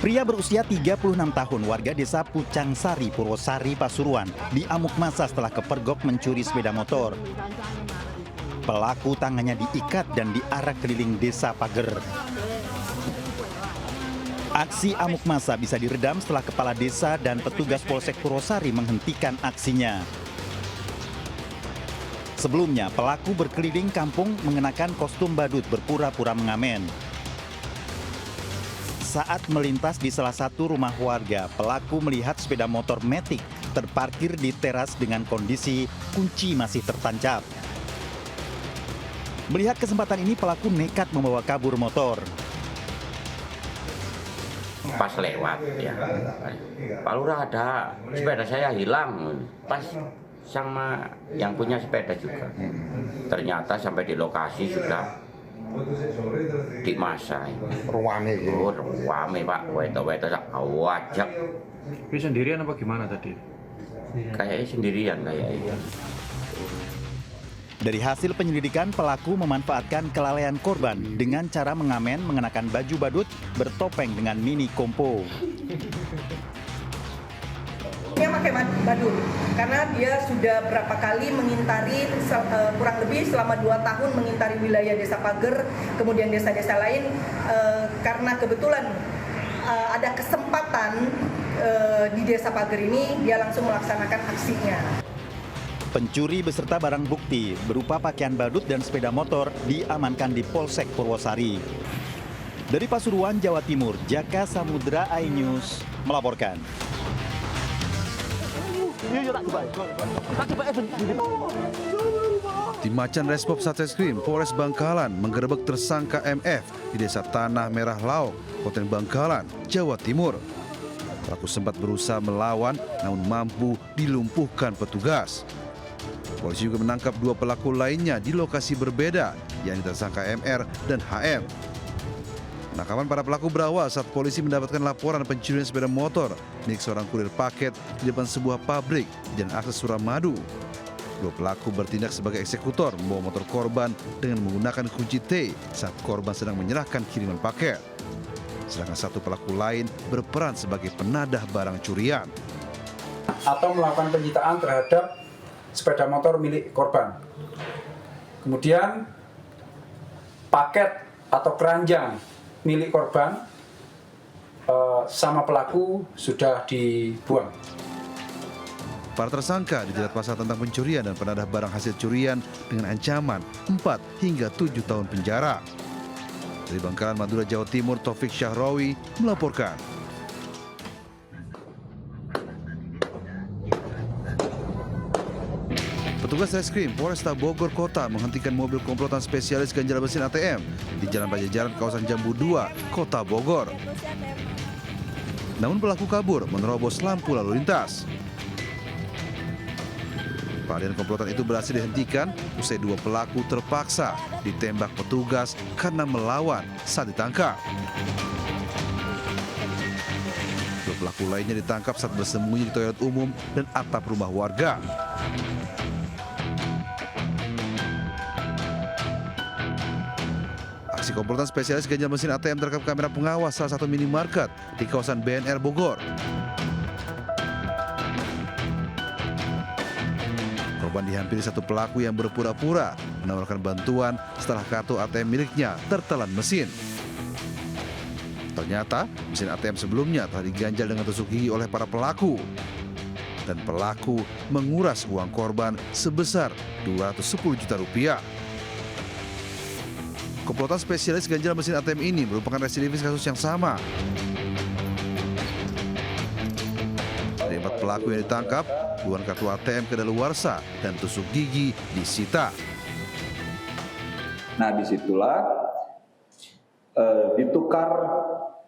Pria berusia 36 tahun warga desa Pucangsari, Purwosari, Pasuruan diamuk massa setelah kepergok mencuri sepeda motor. Pelaku tangannya diikat dan diarak keliling desa pager. Aksi amuk massa bisa diredam setelah kepala desa dan petugas Polsek Purwosari menghentikan aksinya. Sebelumnya, pelaku berkeliling kampung mengenakan kostum badut berpura-pura mengamen. Saat melintas di salah satu rumah warga, pelaku melihat sepeda motor Matic terparkir di teras dengan kondisi kunci masih tertancap. Melihat kesempatan ini, pelaku nekat membawa kabur motor. Pas lewat ya, Pak Lurah ada sepeda saya hilang, pas sama yang punya sepeda juga. Ternyata sampai di lokasi sudah di masa Ruame gitu. Oh, ruame Pak, weto-weto sak wajak. Ini sendirian apa gimana tadi? Kayaknya sendirian kayaknya. Dari hasil penyelidikan, pelaku memanfaatkan kelalaian korban dengan cara mengamen mengenakan baju badut bertopeng dengan mini kompo. Dia pakai badut karena dia sudah berapa kali mengintari kurang lebih selama 2 tahun mengintari wilayah desa Pager, kemudian desa-desa lain karena kebetulan ada kesempatan di desa Pager ini dia langsung melaksanakan aksinya. Pencuri beserta barang bukti berupa pakaian badut dan sepeda motor diamankan di Polsek Purwosari. Dari Pasuruan, Jawa Timur, Jaka Samudra iNews melaporkan. Tim Macan Resmob Satreskrim Polres Bangkalan menggerebek tersangka MF di Desa Tanah Merah Lauk, Kabupaten Bangkalan, Jawa Timur. Pelaku sempat berusaha melawan namun mampu dilumpuhkan petugas. Polisi juga menangkap 2 pelaku lainnya di lokasi berbeda, yakni tersangka MR dan HM. Penangkapan para pelaku berawal saat polisi mendapatkan laporan pencurian sepeda motor milik seorang kurir paket di depan sebuah pabrik di Jalan Akses Suramadu. 2 pelaku bertindak sebagai eksekutor membawa motor korban dengan menggunakan kunci T saat korban sedang menyerahkan kiriman paket. Sedangkan 1 pelaku lain berperan sebagai penadah barang curian. Atau melakukan penyitaan terhadap sepeda motor milik korban. Kemudian paket atau keranjang milik korban sama pelaku sudah dibuang. Para tersangka dijerat pasal tentang pencurian dan penadah barang hasil curian dengan ancaman 4 hingga 7 tahun penjara. Dari Bangkalan, Madura, Jawa Timur, Taufik Syahrawi melaporkan. Petugas reskrim Polresta Bogor Kota menghentikan mobil komplotan spesialis ganjal mesin ATM di Jalan Pajajaran kawasan Jambu 2, Kota Bogor. Namun pelaku kabur menerobos lampu lalu lintas. Pelarian komplotan itu berhasil dihentikan usai 2 pelaku terpaksa ditembak petugas karena melawan saat ditangkap. 2 pelaku lainnya ditangkap saat bersembunyi di toilet umum dan atap rumah warga. Aksi komplotan spesialis ganjal mesin ATM terekam kamera pengawas salah satu minimarket di kawasan BNR Bogor. Korban dihampiri 1 pelaku yang berpura-pura menawarkan bantuan setelah kartu ATM miliknya tertelan mesin. Ternyata mesin ATM sebelumnya telah diganjal dengan tusuk gigi oleh para pelaku. Dan pelaku menguras uang korban sebesar 210 juta rupiah. Komplotan spesialis ganjal mesin ATM ini merupakan residivis kasus yang sama. Dari 4 pelaku yang ditangkap, puluhan kartu ATM kedaluarsa dan tusuk gigi disita. Nah, disitulah ditukar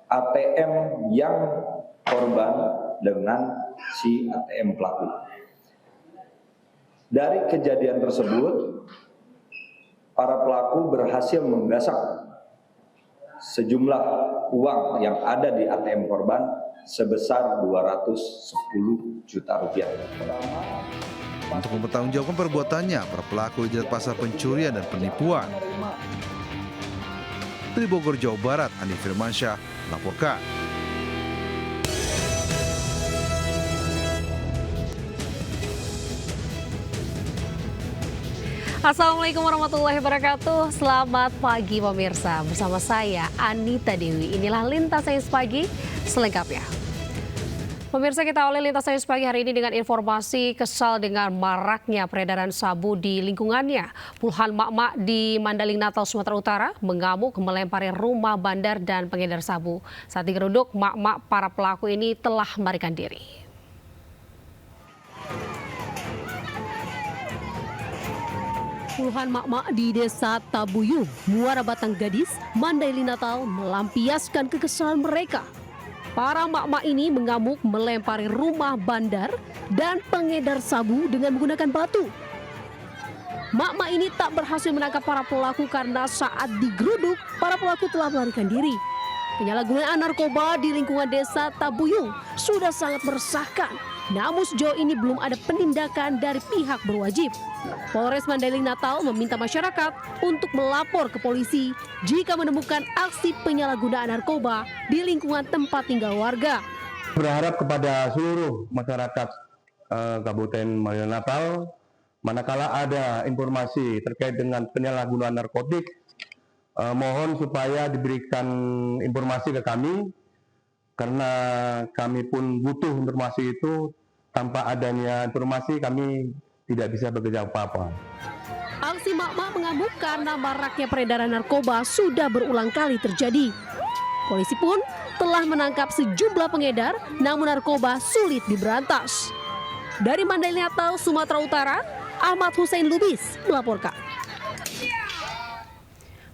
ATM yang korban dengan si ATM pelaku. Dari kejadian tersebut, para pelaku berhasil menggasak sejumlah uang yang ada di ATM korban sebesar 210 juta rupiah. untuk mempertanggungjawabkan perbuatannya para pelaku dijerat pasal pencurian dan penipuan. Dari Bogor, Jawa Barat, Andi Firmansyah melaporkan. Assalamualaikum warahmatullahi wabarakatuh. Selamat pagi pemirsa. Bersama saya Anita Dewi. Inilah Lintas Sains Pagi selengkapnya. Pemirsa, kita awali Lintas Sains Pagi hari ini dengan informasi kesal dengan maraknya peredaran sabu di lingkungannya. Puluhan mak-mak di Mandaling Natal, Sumatera Utara mengamuk melempari rumah bandar dan pengedar sabu. Saat digeruduk, mak-mak para pelaku ini telah melarikan diri. Puluhan mak-mak di Desa Tabuyung, Muara Batang Gadis, Mandailing Natal melampiaskan kekesalan mereka. Para mak-mak ini mengamuk melempari rumah bandar dan pengedar sabu dengan menggunakan batu. Mak-mak ini tak berhasil menangkap para pelaku karena saat digeruduk, para pelaku telah melarikan diri. Penyalahgunaan narkoba di lingkungan Desa Tabuyung sudah sangat meresahkan. Namun sejauh ini belum ada penindakan dari pihak berwajib. Polres Mandailing Natal meminta masyarakat untuk melapor ke polisi jika menemukan aksi penyalahgunaan narkoba di lingkungan tempat tinggal warga. Berharap kepada seluruh masyarakat Kabupaten Mandailing Natal, manakala ada informasi terkait dengan penyalahgunaan narkotik, mohon supaya diberikan informasi ke kami, karena kami pun butuh informasi itu. Tanpa adanya informasi kami tidak bisa bekerja apa-apa. Aksi mak-mak mengamuk karena maraknya peredaran narkoba sudah berulang kali terjadi. Polisi pun telah menangkap sejumlah pengedar, namun narkoba sulit diberantas. Dari Mandailing Natal, Sumatera Utara, Ahmad Hussein Lubis melaporkan.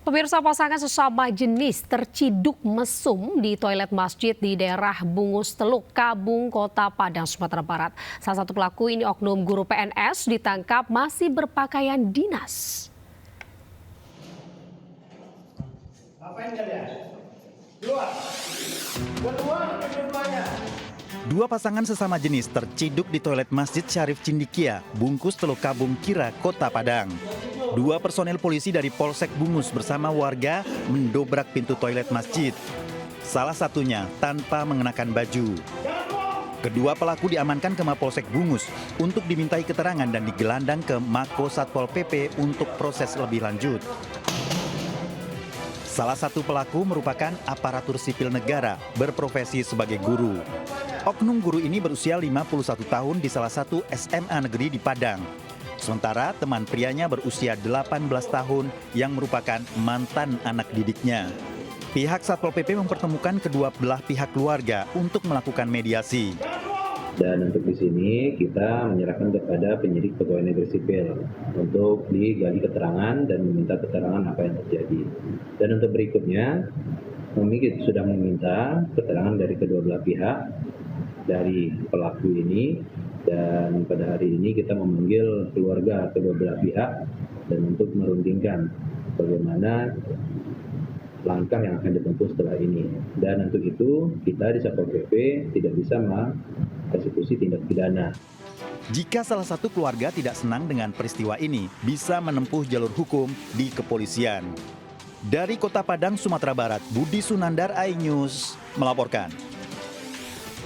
Pemirsa, pasangan sesama jenis terciduk mesum di toilet masjid di daerah Bungus Teluk, Kabung, Kota Padang, Sumatera Barat. Salah satu pelaku ini oknum guru PNS ditangkap masih berpakaian dinas. Dua pasangan sesama jenis terciduk di toilet Masjid Syarif Cindikia, Bungkus Teluk Kabung Kira, Kota Padang. Dua personel polisi dari Polsek Bungus bersama warga mendobrak pintu toilet masjid. Salah satunya tanpa mengenakan baju. Kedua pelaku diamankan ke Mapolsek Bungus untuk dimintai keterangan dan digelandang ke Mako Satpol PP untuk proses lebih lanjut. Salah satu pelaku merupakan aparatur sipil negara berprofesi sebagai guru. Oknum guru ini berusia 51 tahun di salah satu SMA negeri di Padang. Sementara teman prianya berusia 18 tahun yang merupakan mantan anak didiknya. Pihak Satpol PP mempertemukan kedua belah pihak keluarga untuk melakukan mediasi. Dan untuk di sini kita menyerahkan kepada penyidik pegawai negeri sipil untuk digali keterangan dan meminta keterangan apa yang terjadi. Dan untuk berikutnya kami sudah meminta keterangan dari kedua belah pihak dari pelaku ini. Dan pada hari ini kita memanggil keluarga kedua belah pihak dan untuk merundingkan bagaimana langkah yang akan ditempuh setelah ini. Dan untuk itu kita di Satpol PP tidak bisa mengeksekusi tindak pidana. Jika salah satu keluarga tidak senang dengan peristiwa ini, bisa menempuh jalur hukum di kepolisian. Dari Kota Padang, Sumatera Barat, Budi Sunandar, iNews melaporkan.